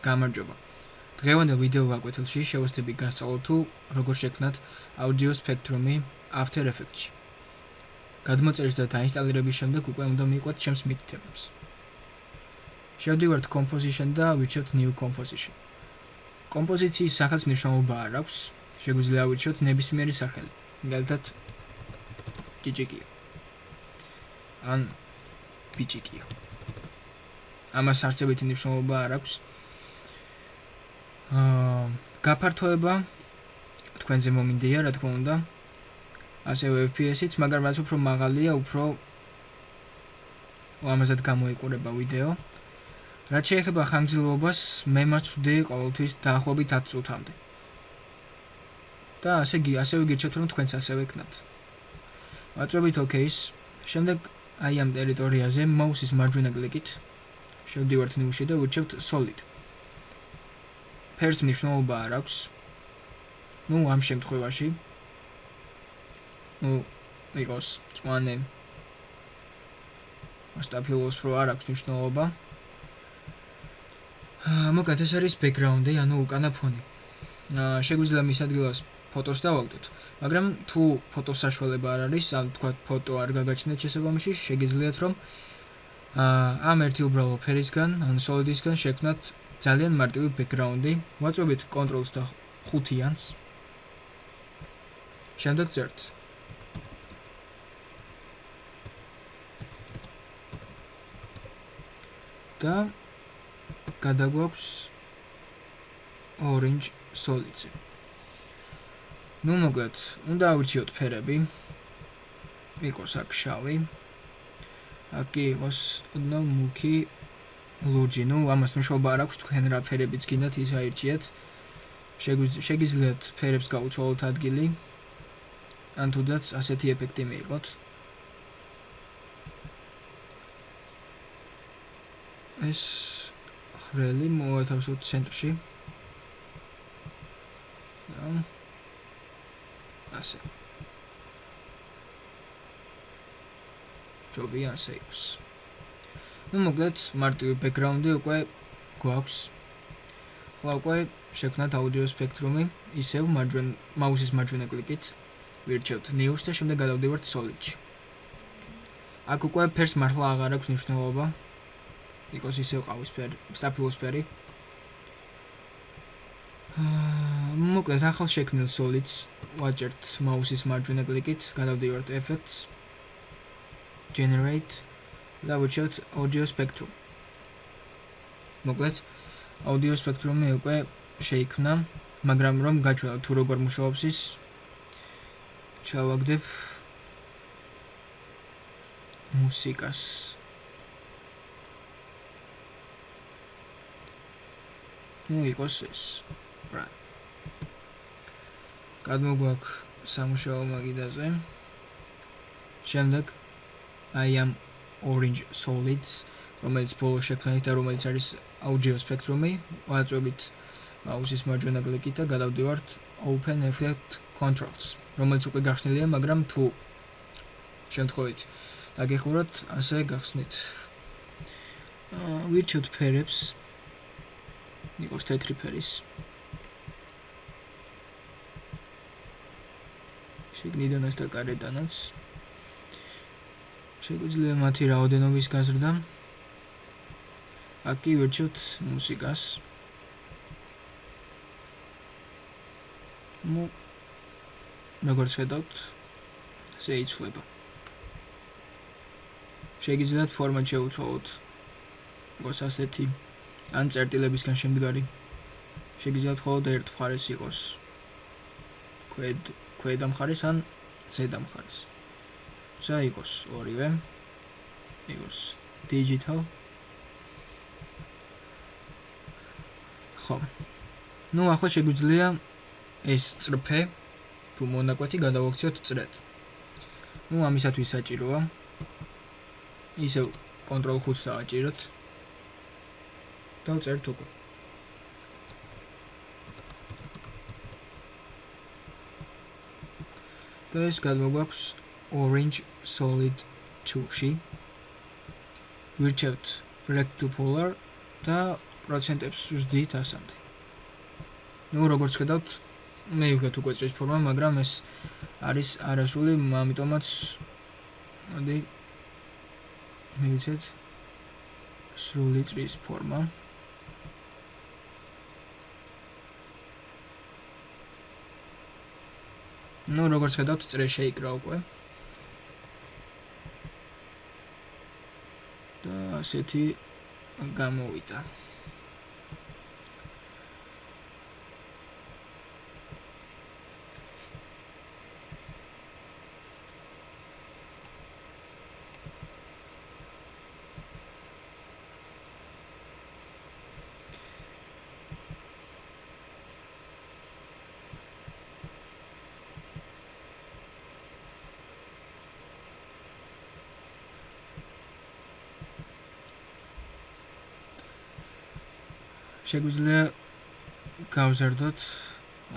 გამარჯობა. დღევანდელ ვიდეო გაკვეთილში შევეცდები გასწავლოთ თუ როგორ შექმნათ audio spectrum-ი After Effects-ში. გადმოწერის და დაინსტალირების შემდეგ უკვე უნდა მივყვეთ ჩემს მითითებებს. შევდივართ Composition და ვირჩევთ New Composition. კომპოზიციის სახელს მნიშვნელობა არ აქვს, შეგვიძლია ვირჩევთ ნებისმიერი სახელი, მაგალითად ჭიჭიკია. ან ბიჭიკია. ამას არცებითი მნიშვნელობა არ აქვს. გაფართოება თქვენზე მომინდია, რა თქმა უნდა. ასევე FPS-იც, მაგრამ რაც უფრო მაღალია, უფრო ლამაზად გამოიყურება ვიდეო. რაც შეეხება ხანგრძლივობას, მე მას ვხვდი ყოველთვის დაახლოებით 10 წუთამდე. და ასევე გირჩევთ, რომ თქვენც ასევე იქნათ. ვაწვევით OK-ს, შემდეგ აი ამ ტერიტორიაზე მაუსის მარჯვენა კლიკით შევდივართ New-ში და ვირჩევთ Solid. ფერს მნიშვნელობა არ აქვს. ამ შემთხვევაში იყოს წვანე სტაფილოს რო არ აქვს მნიშვნელობა. მოკლედ ეს არის background-ი, ანუ უკანა ფონი. შეგვიძლია მის ადგილას ფოტოს დავალდოთ, მაგრამ თუ ფოტოს საშუალება არ არის, ან თქვა ფოტო არ გაგაჩნდეთ შესაბამისში, შეგიძლიათ რომ ამ ერთი უბრალო ფერისგან, ან solid-ისგან შექმნათ ძალიან მარტივი background-ი. ვაწვევით Ctrl-ს და 5-იანს. შემდეგ წერთ და გადაგვაქვს Orange Solid-ზე. მოკლედ, უნდა ავირჩიოთ ფერები. იყოს აქ შავი. აქ იყოს მუქი ლურჯი. ამას მნიშვნელობა არ აქვს, თქვენ რა ფერებიც გინდათ, ის აირჩიეთ. შეგიძლიათ ფერებს გაუცვალოთ ადგილი. ან თუნდაც ასეთი ეფექტი მიიღოთ. ეს ხრელი მოვათავსოთ ცენტრში. ასე. ჯობია ასე იყოს. მოკლედ, მარტივი background-ი უკვე გვაქვს. ახლა უკვე შექმნათ audio spectrum-ი, ისევ მაუსის მარჯვენა კლიკით ვირჩევთ New-ს და შემდეგ გადავდივართ Solid-ში. აქ უკვე ფერს მართლა აღარ აქვს მნიშვნელობა. იყოს ისევ ყავისფერი, სტაფილოსფერი. მოკლედ, ახალ შექმნილ Solid-ს ვაჭერთ მაუსის მარჯვენა კლიკით, გადავდივართ Effects, Generate და ვირჩევთ Audio Spectrum. მოკლედ, Audio Spectrum-ი უკვე შეიქმნა, მაგრამ რომ გაჩვენოთ თუ როგორ მუშაობს ის, ჩავაგდებ მუსიკას. იყოს ეს. რა. გადმოგვაქვს სამუშაო მაგიდაზე. შემდეგ აი ამ Orange Solids, რომელიც ბოლოს შექმნით და რომელიც არის Audio Spectrum-ი, ვაწვევით მაუსის მარჯვენა კლიკით და გადავდივართ Open Effect Controls, რომელიც უკვე გახსნილია, მაგრამ თუ შემთხვევით დაგეხუროთ, ასე გახსნით. ვირჩევთ ფერებს. იყოს თეთრი ფერის. შიგნიდანაც და გარედანაც. შეგვიძლია მათი რაოდენობის გაზრდა. აქ ვირჩევთ მუსიკას. როგორც ხედავთ, ასე იცვლება. შეგიძლიათ ფორმა შევუცვალოთ. იყოს ასეთი ან წერტილებისგან შემდგარი. შეგიძლიათ მხოლოდ ერთ მხარეს იყოს. ქვედა მხარეს ან ზედა მხარეს. იყოს ორივე. იყოს digital. ხო. ახლა შეგვიძლია ეს წრფე თუ მონაკვეთი გადავაქციოთ წრედ. ამისათვის საჭიროა ისევ Ctrl-5-ს დავაჭიროთ. და ვწერთ უკვე. და ეს გადმოგვაქვს Orange Solid 2-ში. ვირჩევთ Rectangular და პროცენტებს ვსდით 100-მდე. ნუ როგორც ხედავთ, მე ვიგეთ უკვე წრის ფორმა, მაგრამ ეს არის არასრული, ამიტომაც მოდი მივიცეთ სრული წრის ფორმა. ნუ როგორც ხედავთ, წრე შეიკრა უკვე. და ასეთი გამოვიდა. შეგვიძლია გავზარდოთ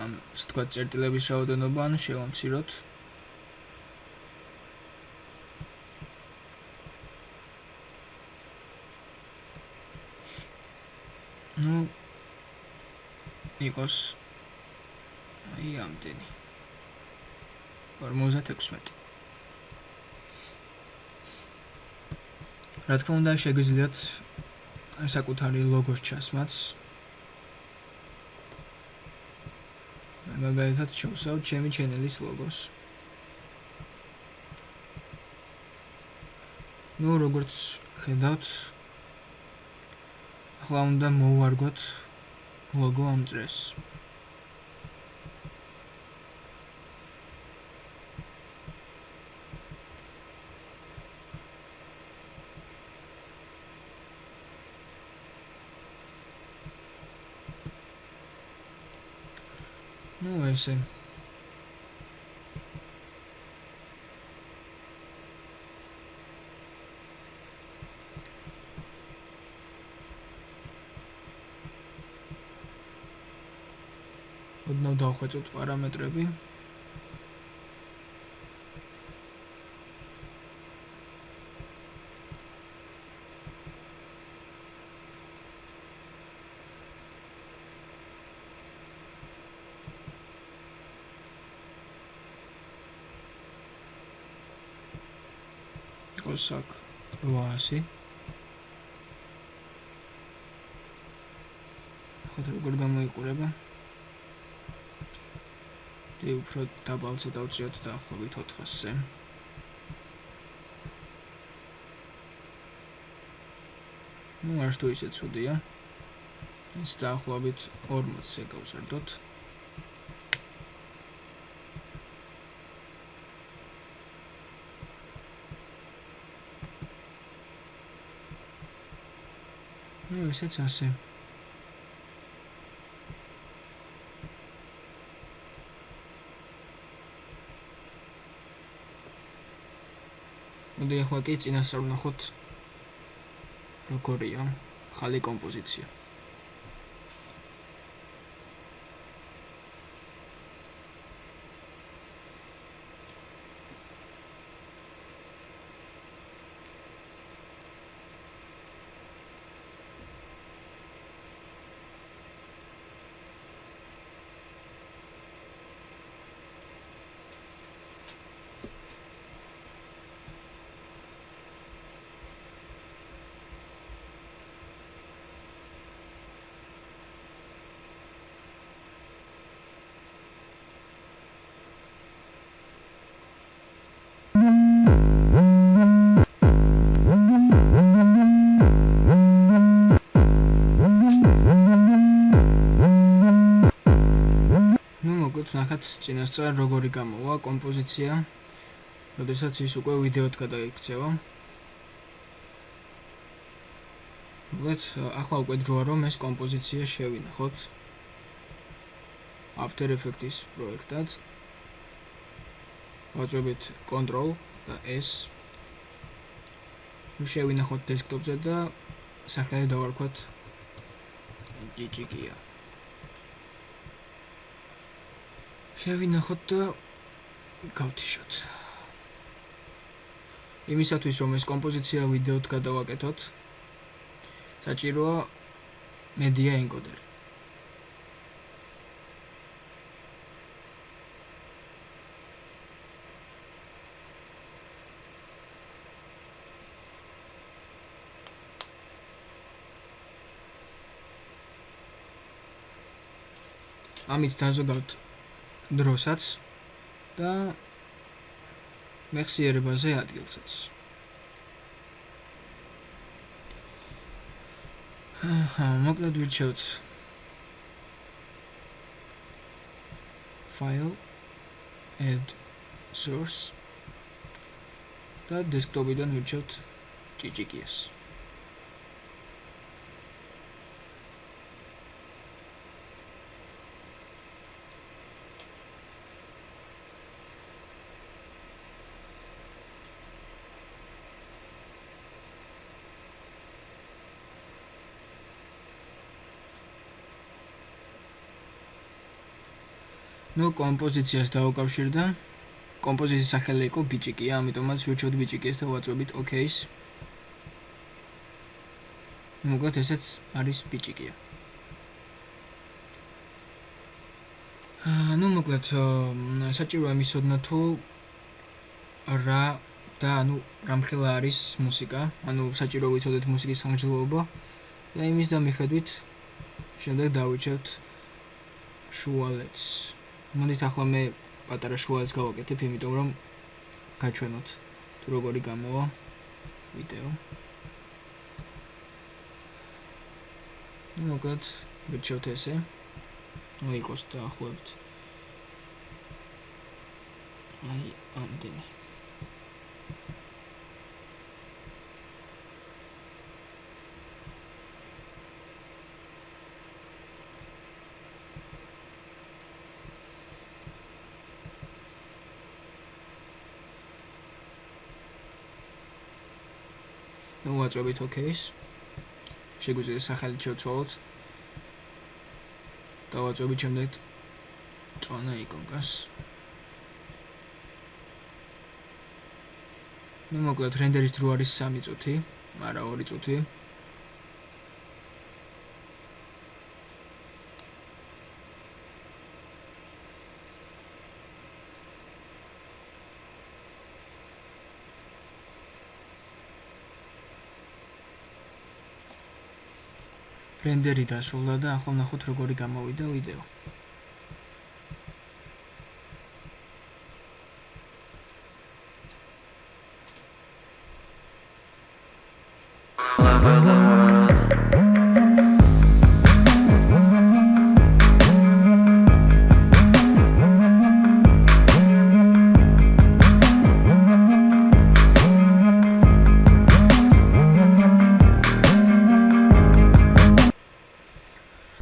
ამ ასე ვთქვათ წერტილების რაოდენობა, ან შევამციროთ. ნუ იყოს აი ამდენი 56. რა თქმა უნდა, შეგვიძლიათ საკუთარი ლოგოს ჩასმაც. მაგალითად შევსავთ ჩემი ჩენელის ლოგოს. ნუ როგორც ხედავთ, ახლა უნდა მოვარგოთ ლოგო ამ წრეს. ნუ ესე ოდნავ დავხვეწოთ პარამეტრები. Κοσάκ 800. ახლა როგორ გამოიყურება? და უფრო დაბალზე დავწიოთ დაახლოებით 400-ზე. ნუ არც თუ ისე ცუდია. ეს დაახლოებით 40-ზე გავზარდოთ. ნუ ესეც ასე. მოდი ახლა კი წინასწარ ვნახოთ როგორია ხალი კომპოზიცია. ნახეთ წინასწარ როგორი გამოვა კომპოზიცია, როდესაც ის უკვე ვიდეოდ გადაიქცევა. ახლა უკვე დროა რომ ეს კომპოზიცია შევინახოთ After Effects პროექტად. ვაწვევით Ctrl და S. შევინახოთ დესკტოპზე და სახელი დავარქვათ GGGია. შევინახოთ და გავთიშოთ. იმისათვის რომ ეს კომპოზიცია ვიდეოდ გადავაკეთოთ, საჭიროა media encoder. ამით დაზოგავთ დროსაც და მეხსიერებაზე ადგილსაც. მოკლედ ვირჩევთ file add source და desktop-იდან ვირჩევთ GGKS. ნუ კომპოზიციას დავუკავშირდა. კომპოზიციის სახელი იყო BGK-ია, ამიტომაც ვირჩევთ BGK-ს და ვაწვევით OK-ს. მოკლედ ესეც არის BGK-ია. ნუ მოკლედ საჭიროა მისოდნა თუ რა და რამხელა არის მუსიკა, საჭირო ვიცოდეთ მუსიკის ხანგრძლივობა და იმის დამიხედვით შემდეგ დავირჩევთ შუალედს. მოდით ახლა მე პატარა შუალედს გავაკეთებ, იმიტომ რომ გაჩვენოთ თუ როგორი გამოვა ვიდეო. მოკლედ ვირჩევთ ესე. იყოს დაახლოებით. აი ამდენი. ვაწვევით OK-ს. შეგვიძლია სახელით შევცვალოთ. დავაწვევით შემდეგ წონა იკონკას. მოკლედ რენდერის დრო არის 3 წუთი, არა 2 წუთი. რენდერი დასრულდა და ახლა ვნახოთ როგორი გამოვიდა ვიდეო.